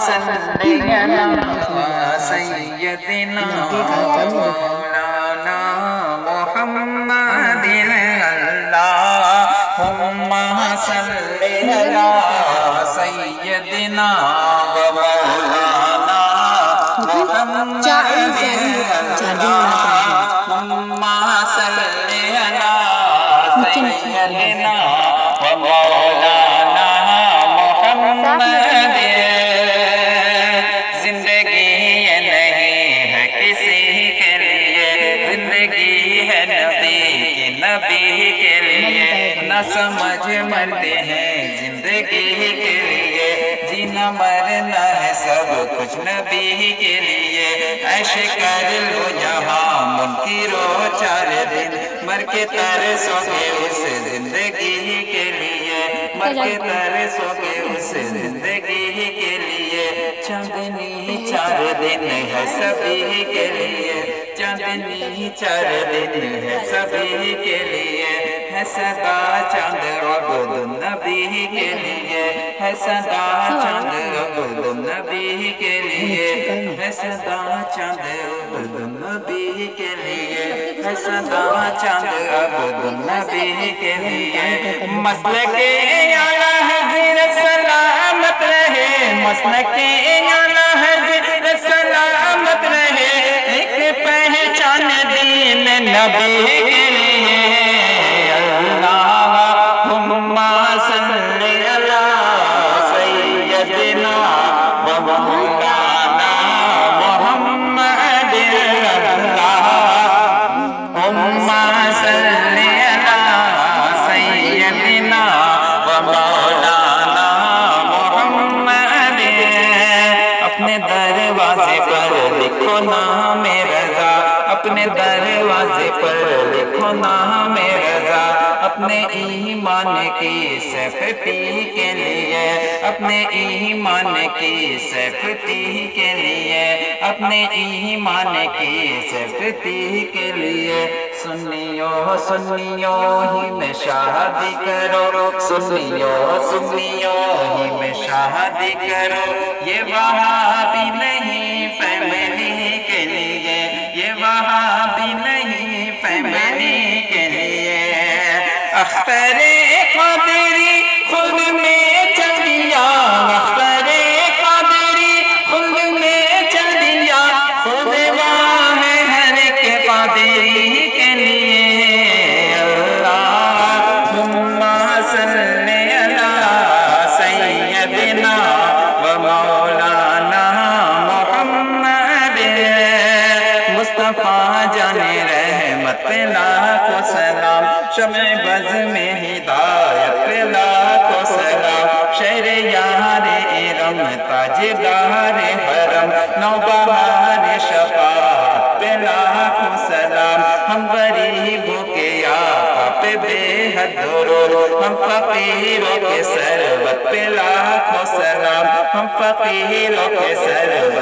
صلی علی سیدنا مولانا محمد اللہم صلی علی سیدنا مولانا محمد اللہم صلی علی سیدنا مولانا محمد۔ زندگی یہ نہیں ہے کسی کے لیے، زندگی ہے نبی کے لیے، نہ سمجھ مرتے ہیں زندگی کے لیے، جینا مرنا ہے سب کچھ نبی کے لیے، عیش کر لو جہاں منکرو 4 دن، مر کے ترسو گے اس زندگی کے لیے، مر کے ترسو گے اس زندگی کے لیے، چاندنی 4 دن ہے سبھی کے لیے، چاندنی 4 دن ہے سبھی کے لیے، ہے سدا چاند عبد النبی کے لیے، ہے سدا چاند عبد النبی کے لیے، ہے سدا چاند عبد النبی کے لیے، ہے سدا چاند عبد النبی کے لیے۔ مسلک اعلیٰ حضرت سلامت رہے، مسلک اعلیٰ حضرت سلامت رہے، ایک پہچان دین نبی کے لیے، اللہم صلی علی سیدنا و مولانا محمد، اللہم صلی علی سیدنا و مولانا محمد۔ اپنے دروازے پر لکھو نام رضا، اپنے دروازے پر لکھو نام رضا، اپنے ایمان کی سیفٹی کے لیے، اپنے ایمان کی سیفٹی کے لیے، اپنے ایمان کی سیفٹی کے لیے، سنیوں ہی میں شادی کرو، سنیوں ہی میں شادی کرو، یہ وہابی نہیں فیملی کے لیے، یہ وہابی نہیں فیملی کے لیے۔ اختر قادری خود میں چل دیا، اختر قادری خود میں چل دیا، خود وہاں ہے ہر ایک قادری کے لیے، اللہم صلی علی سیدنا و مولانا محمد۔ مصطفیٰ جان رحمت لاکھوں سلام، شمع بز میں ہدایت لاکھوں سلام، شہریار ارم تاجدار حرم، نوبہار شفاعت پہ لاکھوں سلام، ہم غریبوں کے آقا پہ بے حد درود، ہم فقیروں کے سربت پہ لاکھوں سلام، ہم فقیروں کے سربت